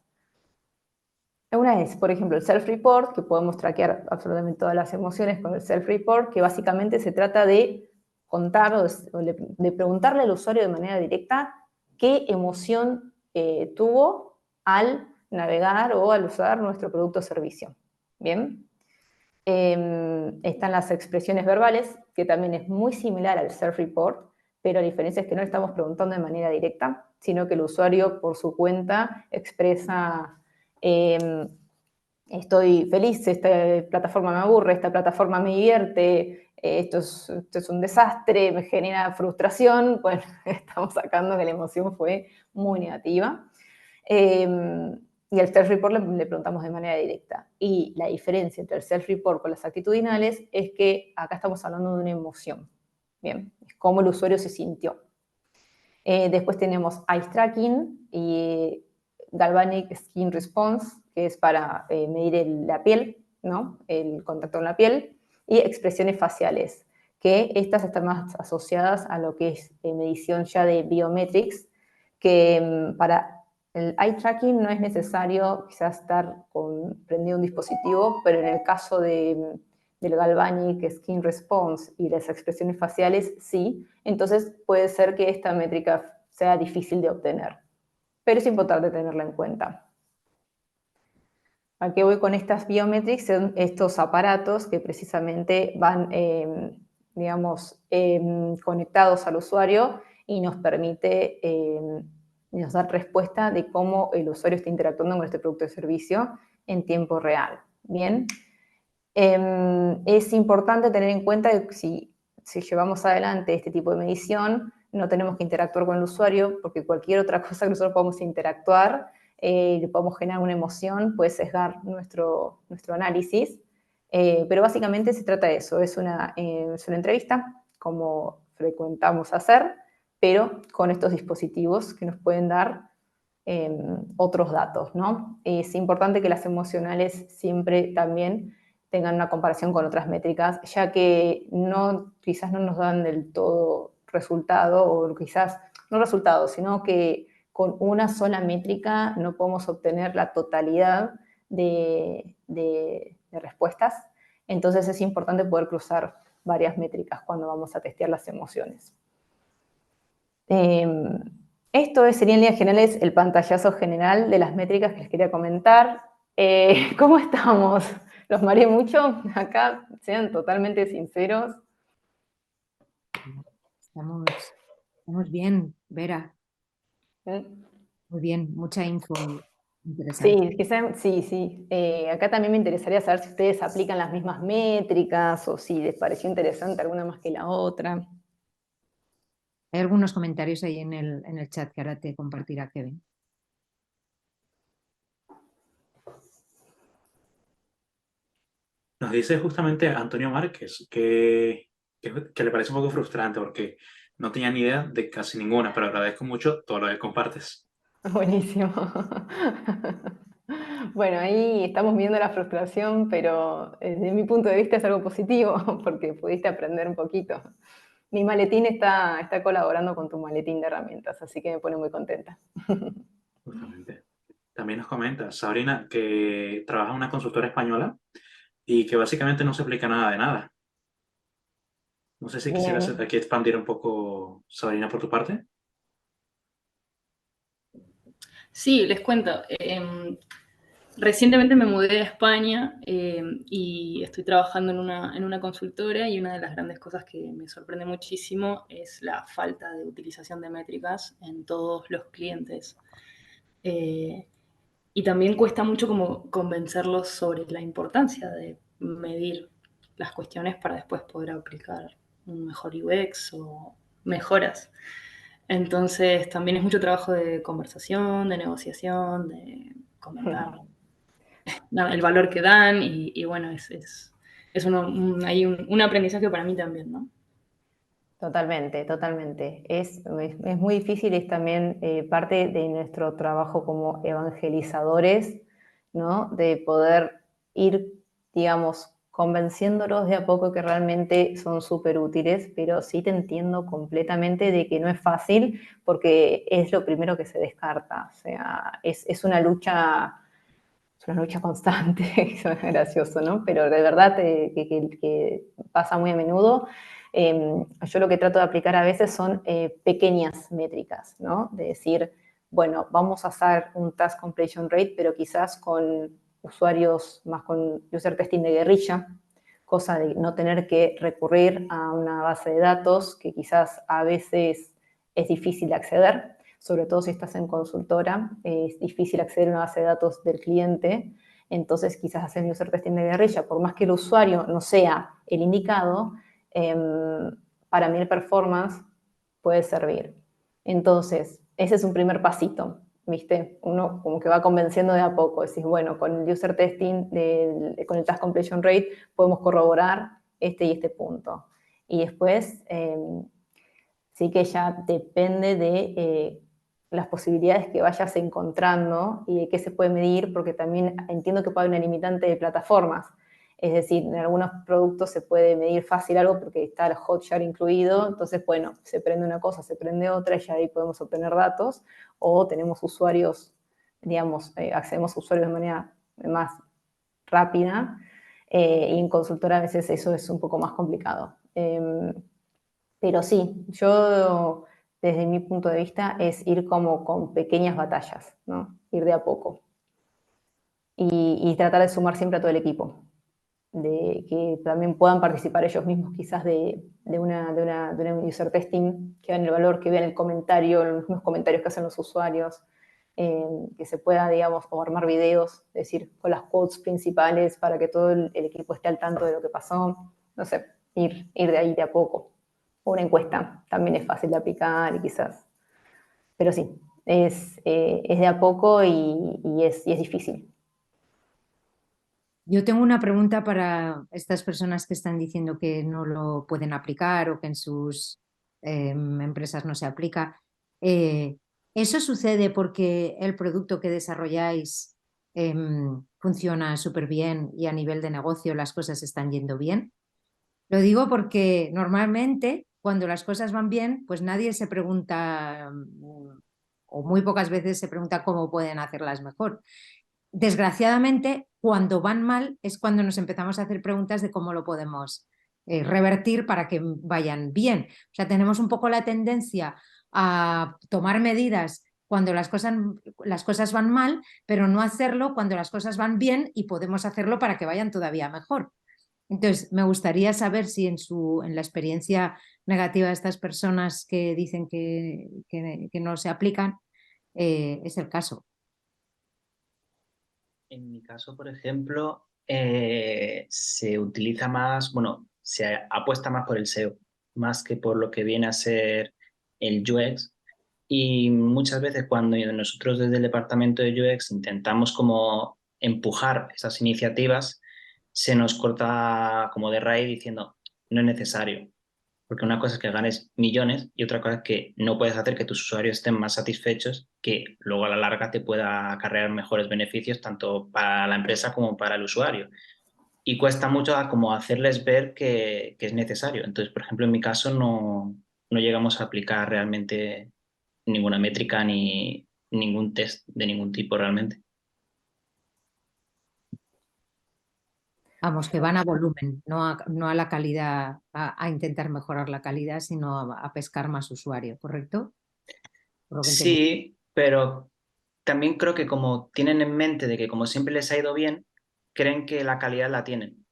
Una es, por ejemplo, el self-report, que podemos traquear absolutamente todas las emociones con el self-report, que básicamente se trata de contar o de preguntarle al usuario de manera directa qué emoción tuvo al navegar o al usar nuestro producto o servicio. Bien. Están las expresiones verbales, que también es muy similar al self-report, pero la diferencia es que no le estamos preguntando de manera directa, sino que el usuario por su cuenta expresa estoy feliz, esta plataforma me aburre, esta plataforma me divierte, esto es un desastre, me genera frustración. Bueno, estamos sacando que la emoción fue muy negativa. Y el self-report le preguntamos de manera directa. Y la diferencia entre el self-report con las actitudinales es que acá estamos hablando de una emoción. Bien, es cómo el usuario se sintió. Después tenemos eye tracking y galvanic skin response, que es para medir la piel, ¿no? El contacto con la piel, y expresiones faciales, que estas están más asociadas a lo que es medición ya de biometrics, que para el eye tracking no es necesario quizás estar prendido un dispositivo, pero en el caso del Galvanic Skin Response y las expresiones faciales, sí. Entonces puede ser que esta métrica sea difícil de obtener, pero es importante tenerla en cuenta. ¿A qué voy con estas biometrics? Son estos aparatos que precisamente van, digamos, conectados al usuario y nos permite, nos da respuesta de cómo el usuario está interactuando con este producto o servicio en tiempo real. Bien. Es importante tener en cuenta que si llevamos adelante este tipo de medición, no tenemos que interactuar con el usuario, porque cualquier otra cosa que nosotros podamos interactuar, le podemos generar una emoción, puede sesgar nuestro análisis, pero básicamente se trata de eso, es una entrevista, como frecuentamos hacer, pero con estos dispositivos que nos pueden dar otros datos, ¿no? Es importante que las emocionales siempre también tengan una comparación con otras métricas, ya que quizás no nos dan del todo resultado, o quizás no resultado, sino que con una sola métrica no podemos obtener la totalidad de respuestas. Entonces es importante poder cruzar varias métricas cuando vamos a testear las emociones. Esto sería en líneas generales el pantallazo general de las métricas que les quería comentar. ¿Cómo estamos? ¿Los mareé mucho? Acá, sean totalmente sinceros. Estamos bien, Vera. ¿Mm? Muy bien, mucha info interesante. Sí. Acá también me interesaría saber si ustedes aplican las mismas métricas o si les pareció interesante alguna más que la otra. Hay algunos comentarios ahí en el chat que ahora te compartirá Kevin. Nos dice justamente Antonio Márquez que le parece un poco frustrante porque no tenía ni idea de casi ninguna, pero agradezco mucho todo lo que compartes. Buenísimo. Bueno, ahí estamos viendo la frustración, pero desde mi punto de vista es algo positivo porque pudiste aprender un poquito. Mi maletín está colaborando con tu maletín de herramientas, así que me pone muy contenta. Justamente. También nos comenta Sabrina que trabaja en una consultora española y que básicamente no se aplica nada de nada. No sé si quisieras Bien. aquí expandir un poco, Sabrina, por tu parte. Sí, les cuento. Recientemente me mudé a España y estoy trabajando en una consultora, y una de las grandes cosas que me sorprende muchísimo es la falta de utilización de métricas en todos los clientes. Y también cuesta mucho como convencerlos sobre la importancia de medir las cuestiones para después poder aplicar un mejor UX o mejoras. Entonces también es mucho trabajo de conversación, de negociación, de comentar. el valor que dan y bueno, hay un aprendizaje para mí también, ¿no? Totalmente, totalmente. Es muy difícil, es también parte de nuestro trabajo como evangelizadores, ¿no? De poder ir, digamos, convenciéndolos de a poco que realmente son súper útiles, pero sí te entiendo completamente de que no es fácil porque es lo primero que se descarta. O sea, es una lucha constante, eso es gracioso, ¿no? Pero de verdad que pasa muy a menudo. Yo lo que trato de aplicar a veces son pequeñas métricas, ¿no? De decir, bueno, vamos a hacer un task completion rate, pero quizás con usuarios más con user testing de guerrilla, cosa de no tener que recurrir a una base de datos que quizás a veces es difícil de acceder, sobre todo si estás en consultora, es difícil acceder a una base de datos del cliente, entonces quizás hacer un user testing de guerrilla, por más que el usuario no sea el indicado, eh, para mí el performance puede servir. Entonces, ese es un primer pasito, ¿viste? Uno como que va convenciendo de a poco, decís, bueno, con el user testing, con el task completion rate, podemos corroborar este y este punto. Y después, sí que ya depende de las posibilidades que vayas encontrando y de qué se puede medir, porque también entiendo que puede haber una limitante de plataformas. Es decir, en algunos productos se puede medir fácil algo porque está el Hotjar incluido, entonces, bueno, se prende una cosa, se prende otra y ya ahí podemos obtener datos, o tenemos usuarios, digamos, accedemos a usuarios de manera más rápida, y en consultora a veces eso es un poco más complicado. Pero sí, yo desde mi punto de vista es ir como con pequeñas batallas, ¿no? Ir de a poco. Y tratar de sumar siempre a todo el equipo, de que también puedan participar ellos mismos quizás de una user testing, que vean el valor, que vean el comentario, los mismos comentarios que hacen los usuarios, que se pueda, digamos, o armar videos, es decir, con las quotes principales para que todo el equipo esté al tanto de lo que pasó, no sé, ir de ahí de a poco. O una encuesta también es fácil de aplicar y quizás, pero sí, es de a poco y es difícil. Yo tengo una pregunta para estas personas que están diciendo que no lo pueden aplicar o que en sus empresas no se aplica. Eh, ¿Eso sucede porque el producto que desarrolláis funciona súper bien y a nivel de negocio las cosas están yendo bien? Lo digo porque normalmente cuando las cosas van bien, pues nadie se pregunta, o muy pocas veces se pregunta cómo pueden hacerlas mejor. Desgraciadamente, cuando van mal es cuando nos empezamos a hacer preguntas de cómo lo podemos revertir para que vayan bien. O sea, tenemos un poco la tendencia a tomar medidas cuando las cosas van mal, pero no hacerlo cuando las cosas van bien y podemos hacerlo para que vayan todavía mejor. Entonces, me gustaría saber si en la experiencia negativa de estas personas que dicen que no se aplican, es el caso. En mi caso, por ejemplo, se utiliza más, bueno, se apuesta más por el SEO, más que por lo que viene a ser el UX. Y muchas veces cuando nosotros desde el departamento de UX intentamos como empujar esas iniciativas, se nos corta como de raíz diciendo, no es necesario. Porque una cosa es que ganes millones y otra cosa es que no puedes hacer que tus usuarios estén más satisfechos, que luego a la larga te pueda acarrear mejores beneficios tanto para la empresa como para el usuario. Y cuesta mucho como hacerles ver que es necesario. Entonces, por ejemplo, en mi caso no llegamos a aplicar realmente ninguna métrica ni ningún test de ningún tipo realmente. Vamos, que van a volumen, no a la calidad, a intentar mejorar la calidad, sino a pescar más usuario, ¿correcto? Por lo que entiendo. Sí, pero también creo que como tienen en mente de que como siempre les ha ido bien, creen que la calidad la tienen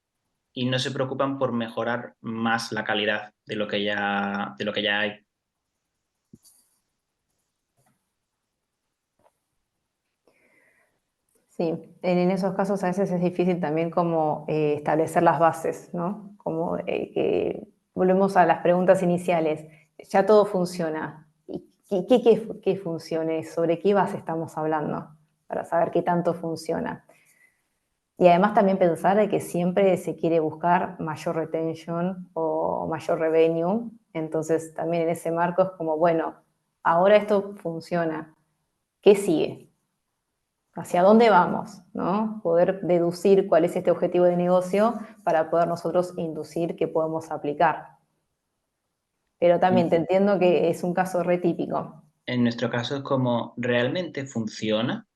y no se preocupan por mejorar más la calidad de lo que ya hay. Sí, en esos casos a veces es difícil también como establecer las bases, ¿no? Como que volvemos a las preguntas iniciales. Ya todo funciona. ¿Y qué funcione? ¿Sobre qué base estamos hablando? Para saber qué tanto funciona. Y además también pensar de que siempre se quiere buscar mayor retention o mayor revenue. Entonces también en ese marco es como, bueno, ahora esto funciona. ¿Qué sigue? ¿Hacia dónde vamos? ¿No? Poder deducir cuál es este objetivo de negocio para poder nosotros inducir qué podemos aplicar. Pero también te entiendo que es un caso re típico. En nuestro caso es como, ¿realmente funciona?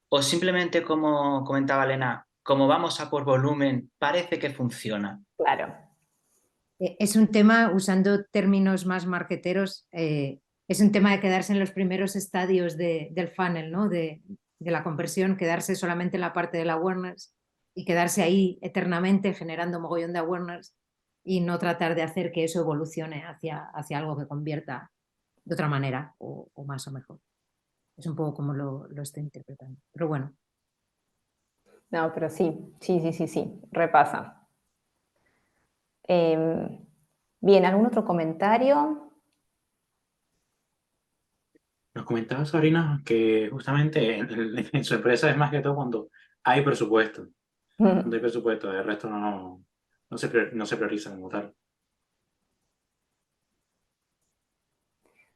O simplemente, como comentaba Elena, como vamos a por volumen, parece que funciona. Claro. Es un tema, usando términos más marqueteros, es un tema de quedarse en los primeros estadios del funnel, ¿no? De la conversión, quedarse solamente en la parte del awareness y quedarse ahí eternamente generando mogollón de awareness y no tratar de hacer que eso evolucione hacia algo que convierta de otra manera o más o mejor. Es un poco como lo estoy interpretando. Pero bueno. No, pero sí, repasa. Bien, ¿algún otro comentario? Nos comentaba Sabrina que justamente en su empresa es más que todo cuando hay presupuesto. Cuando hay presupuesto, el resto no se prioriza como tal.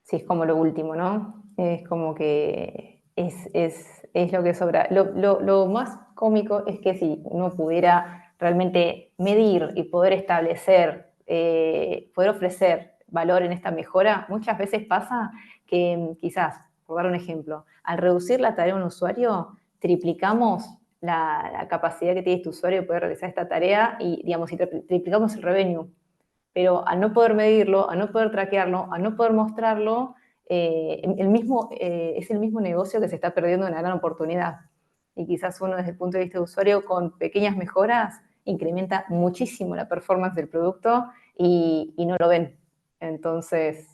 Sí, es como lo último, ¿no? Es como que es lo que sobra. Lo más cómico es que si uno pudiera realmente medir y poder establecer, poder ofrecer valor en esta mejora, muchas veces pasa que quizás, por dar un ejemplo, al reducir la tarea de un usuario, triplicamos la capacidad que tiene este usuario de poder realizar esta tarea y, digamos, y triplicamos el revenue. Pero al no poder medirlo, al no poder traquearlo, al no poder mostrarlo, es el mismo negocio que se está perdiendo una gran oportunidad. Y quizás uno desde el punto de vista de usuario, con pequeñas mejoras, incrementa muchísimo la performance del producto y no lo ven. Entonces,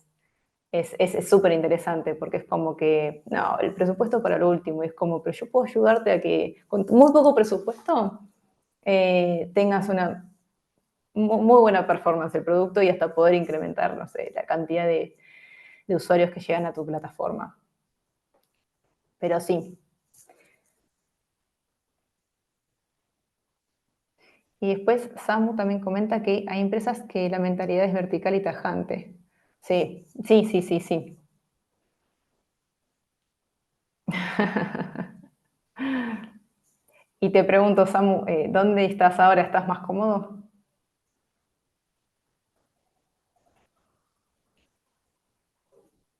es súper interesante porque es como que, no, el presupuesto para lo último, es como, pero yo puedo ayudarte a que con muy poco presupuesto tengas una muy buena performance del producto y hasta poder incrementar, no sé, la cantidad de usuarios que llegan a tu plataforma. Pero sí. Y después Samu también comenta que hay empresas que la mentalidad es vertical y tajante. Sí. Y te pregunto, Samu, ¿dónde estás ahora? ¿Estás más cómodo?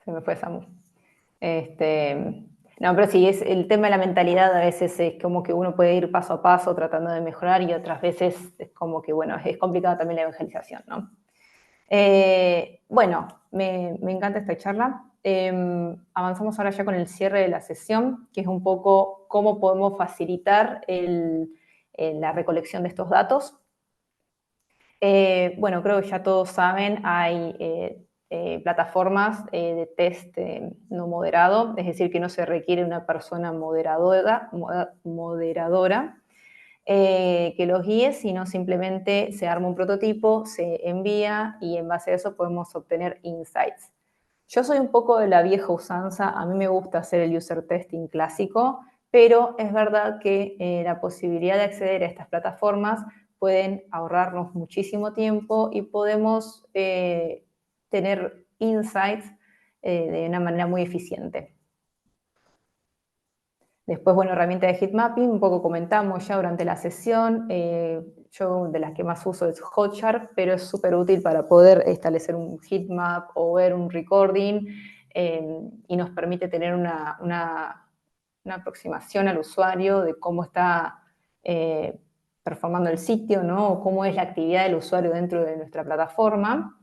Se me fue Samu. No, pero sí, es el tema de la mentalidad a veces es como que uno puede ir paso a paso tratando de mejorar y otras veces es como que, bueno, es complicada también la evangelización, ¿no? Bueno, me encanta esta charla. Avanzamos ahora ya con el cierre de la sesión, que es un poco cómo podemos facilitar la recolección de estos datos. Bueno, creo que ya todos saben, hay plataformas de test no moderado, es decir, que no se requiere una persona moderadora que los guíe, sino simplemente se arma un prototipo, se envía y en base a eso podemos obtener insights. Yo soy un poco de la vieja usanza, a mí me gusta hacer el user testing clásico, pero es verdad que la posibilidad de acceder a estas plataformas pueden ahorrarnos muchísimo tiempo y podemos tener insights de una manera muy eficiente. Después, bueno, herramienta de heat mapping, un poco comentamos ya durante la sesión. Yo de las que más uso es Hotjar, pero es súper útil para poder establecer un heat map o ver un recording y nos permite tener una aproximación al usuario de cómo está performando el sitio, ¿no? O cómo es la actividad del usuario dentro de nuestra plataforma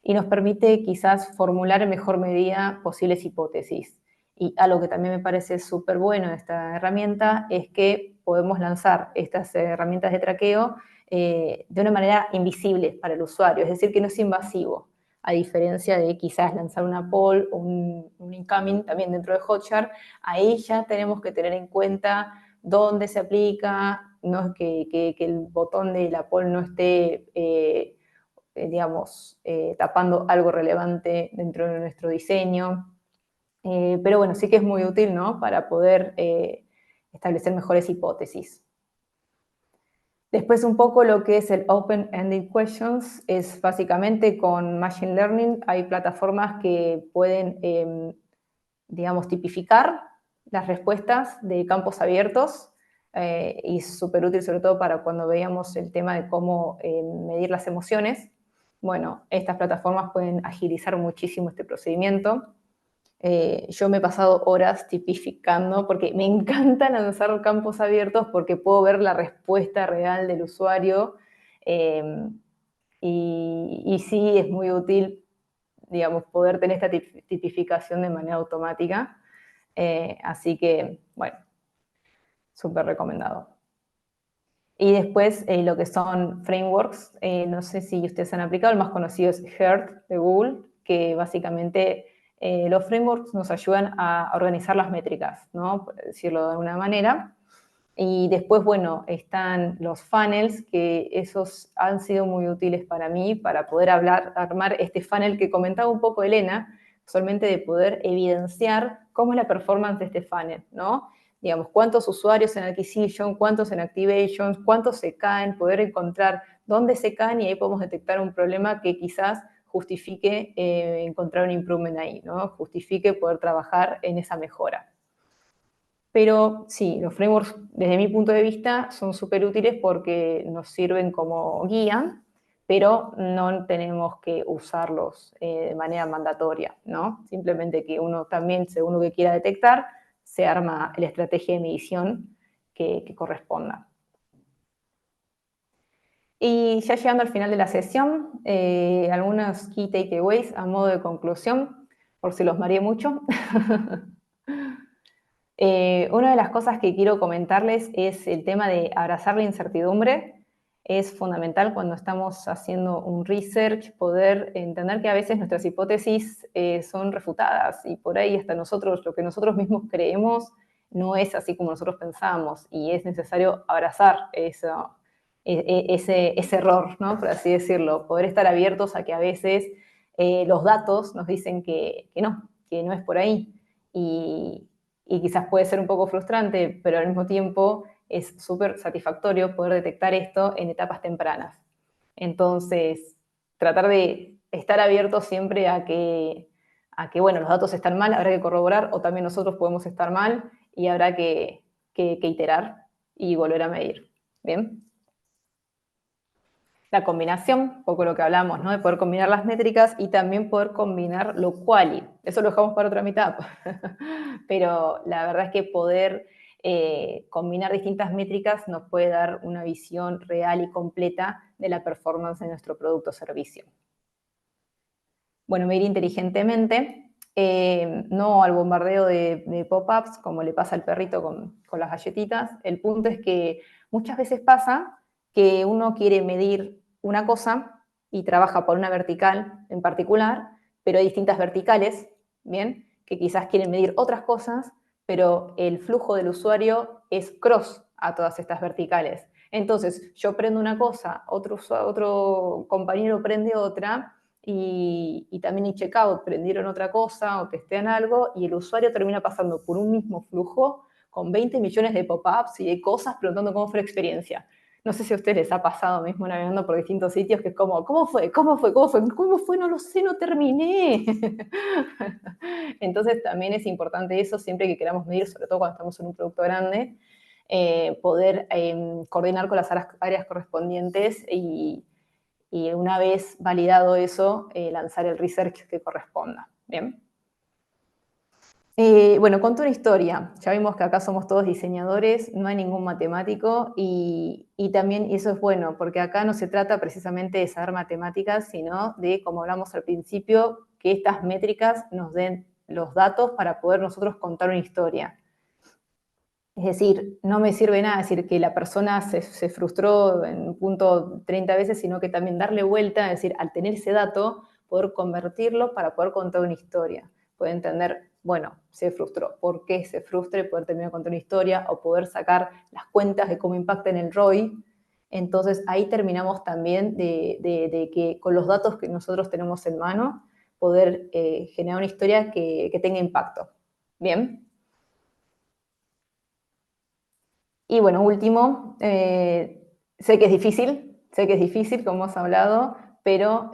y nos permite quizás formular en mejor medida posibles hipótesis. Y algo que también me parece súper bueno de esta herramienta es que podemos lanzar estas herramientas de traqueo de una manera invisible para el usuario, es decir, que no es invasivo, a diferencia de quizás lanzar una poll o un incoming también dentro de Hotjar. Ahí ya tenemos que tener en cuenta dónde se aplica, no que el botón de la poll no esté, digamos, tapando algo relevante dentro de nuestro diseño. Pero bueno, sí que es muy útil, ¿no? Para poder establecer mejores hipótesis. Después un poco lo que es el Open-Ended Questions es básicamente con Machine Learning hay plataformas que pueden, digamos, tipificar las respuestas de campos abiertos y es súper útil sobre todo para cuando veíamos el tema de cómo medir las emociones. Bueno, estas plataformas pueden agilizar muchísimo este procedimiento. Yo me he pasado horas tipificando porque me encanta lanzar campos abiertos porque puedo ver la respuesta real del usuario y sí es muy útil, digamos, poder tener esta tipificación de manera automática. Así que, bueno, súper recomendado. Y después lo que son frameworks, no sé si ustedes han aplicado, el más conocido es Heart de Google, que básicamente los frameworks nos ayudan a organizar las métricas, ¿no? Por decirlo de alguna manera. Y después, bueno, están los funnels, que esos han sido muy útiles para mí, para poder armar este funnel que comentaba un poco Elena, solamente de poder evidenciar cómo es la performance de este funnel, ¿no? Digamos, cuántos usuarios en Acquisition, cuántos en Activation, cuántos se caen, poder encontrar dónde se caen y ahí podemos detectar un problema que quizás justifique encontrar un improvement ahí, ¿no? Justifique poder trabajar en esa mejora. Pero sí, los frameworks, desde mi punto de vista, son súper útiles porque nos sirven como guía, pero no tenemos que usarlos de manera mandatoria, ¿no? Simplemente que uno también, según lo que quiera detectar, se arma la estrategia de medición que corresponda. Y ya llegando al final de la sesión, algunos key takeaways a modo de conclusión, por si los mareé mucho. Una de las cosas que quiero comentarles es el tema de abrazar la incertidumbre. Es fundamental cuando estamos haciendo un research poder entender que a veces nuestras hipótesis son refutadas y por ahí hasta nosotros, lo que nosotros mismos creemos no es así como nosotros pensamos y es necesario abrazar eso, ese error, ¿no? Por así decirlo, poder estar abiertos a que a veces los datos nos dicen que no es por ahí y quizás puede ser un poco frustrante, pero al mismo tiempo es súper satisfactorio poder detectar esto en etapas tempranas. Entonces, tratar de estar abiertos siempre a que, bueno, los datos están mal, habrá que corroborar, o también nosotros podemos estar mal y habrá que iterar y volver a medir. ¿Bien? La combinación, un poco lo que hablamos, ¿no? De poder combinar las métricas y también poder combinar lo quali. Eso lo dejamos para otra mitad. Pero la verdad es que poder combinar distintas métricas nos puede dar una visión real y completa de la performance de nuestro producto o servicio. Bueno, medir inteligentemente, no al bombardeo de pop-ups como le pasa al perrito con las galletitas. El punto es que muchas veces pasa que uno quiere medir una cosa y trabaja por una vertical en particular, pero hay distintas verticales, ¿bien? Que quizás quieren medir otras cosas, pero el flujo del usuario es cross a todas estas verticales. Entonces, yo prendo una cosa, otro compañero prende otra, y también en checkout prendieron otra cosa o testean algo y el usuario termina pasando por un mismo flujo con 20 millones de pop-ups y de cosas preguntando cómo fue la experiencia. No sé si a ustedes les ha pasado mismo navegando por distintos sitios que es como, ¿cómo fue? ¿Cómo fue? ¿Cómo fue? ¿Cómo fue? No lo sé, no terminé. Entonces también es importante eso siempre que queramos medir, sobre todo cuando estamos en un producto grande, poder coordinar con las áreas correspondientes y una vez validado eso, lanzar el research que corresponda. ¿Bien? Bueno, conto una historia. Ya vimos que acá somos todos diseñadores, no hay ningún matemático y también eso es bueno, porque acá no se trata precisamente de saber matemáticas, sino de, como hablamos al principio, que estas métricas nos den los datos para poder nosotros contar una historia. Es decir, no me sirve nada decir que la persona se frustró en un punto 30 veces, sino que también darle vuelta, es decir, al tener ese dato, poder convertirlo para poder contar una historia. Poder entender, bueno, se frustró, ¿por qué se frustra? Poder terminar de contar una historia o poder sacar las cuentas de cómo impacta en el ROI. Entonces, ahí terminamos también de que con los datos que nosotros tenemos en mano, poder generar una historia que tenga impacto. ¿Bien? Y bueno, último, sé que es difícil, como hemos hablado, pero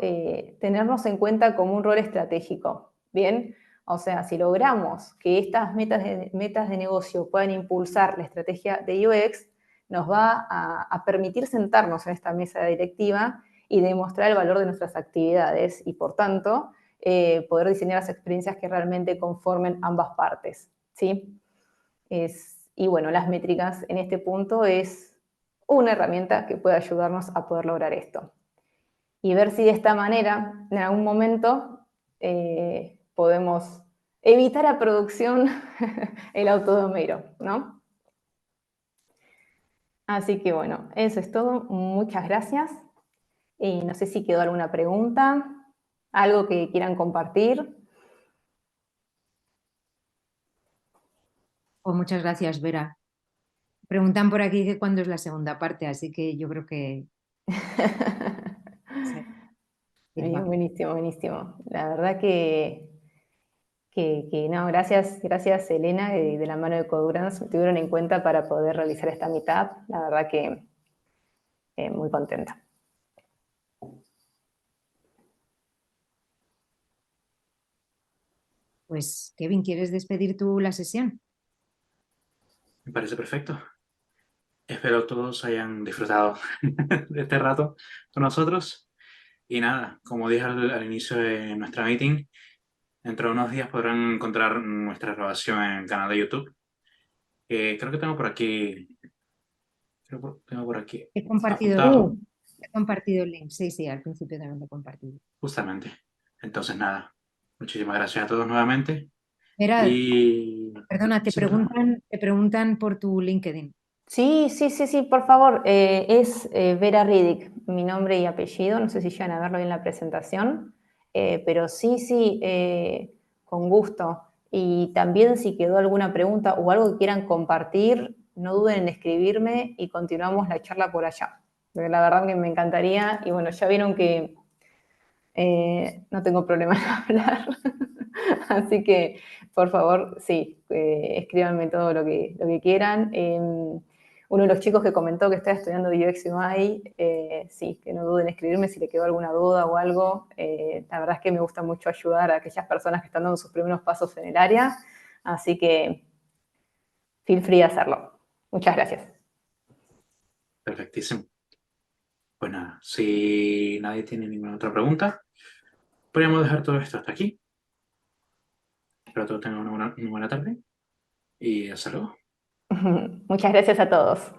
tenernos en cuenta como un rol estratégico, ¿bien? O sea, si logramos que estas metas de negocio puedan impulsar la estrategia de UX, nos va a permitir sentarnos en esta mesa directiva y demostrar el valor de nuestras actividades y, por tanto, poder diseñar las experiencias que realmente conformen ambas partes, ¿sí? Y bueno, las métricas en este punto es una herramienta que puede ayudarnos a poder lograr esto. Y ver si de esta manera, en algún momento, podemos evitar a producción el autodomero, ¿no? Así que bueno, eso es todo. Muchas gracias. Y no sé si quedó alguna pregunta, algo que quieran compartir. Pues muchas gracias, Vera. Preguntan por aquí que cuándo es la segunda parte, así que yo creo que... sí, Bien, buenísimo, buenísimo. La verdad que no, gracias Elena, de la mano de Codurance, me tuvieron en cuenta para poder realizar esta meetup. La verdad que muy contenta. Pues, Kevin, ¿quieres despedir tú la sesión? Me parece perfecto. Espero todos hayan disfrutado de este rato con nosotros. Y nada, como dije al inicio de nuestra meeting, dentro de unos días podrán encontrar nuestra grabación en el canal de YouTube. Creo que tengo por aquí, tengo por aquí He compartido, apuntado, he compartido el link. Sí, sí, al principio también lo he compartido. justamente. Entonces nada, muchísimas gracias a todos nuevamente. Vera, Y perdona, sí, perdón. te preguntan por tu LinkedIn. Sí, por favor. Es Vera Riddick, mi nombre y apellido. No sé si llegan a verlo en la presentación, pero sí, con gusto. Y también si quedó alguna pregunta o algo que quieran compartir, no duden en escribirme y continuamos la charla por allá. Porque la verdad que me encantaría. Y bueno, ya vieron que no tengo problema en hablar. Así que, por favor, sí, escríbanme todo lo que quieran. Uno de los chicos que comentó que está estudiando UX UI, sí, que no duden en escribirme si le quedó alguna duda o algo. La verdad es que me gusta mucho ayudar a aquellas personas que están dando sus primeros pasos en el área. Así que, feel free de hacerlo. Muchas gracias. Perfectísimo. Pues nada, si nadie tiene ninguna otra pregunta, podríamos dejar todo esto hasta aquí. Espero que todos tengan una buena tarde y hasta luego. Muchas gracias a todos.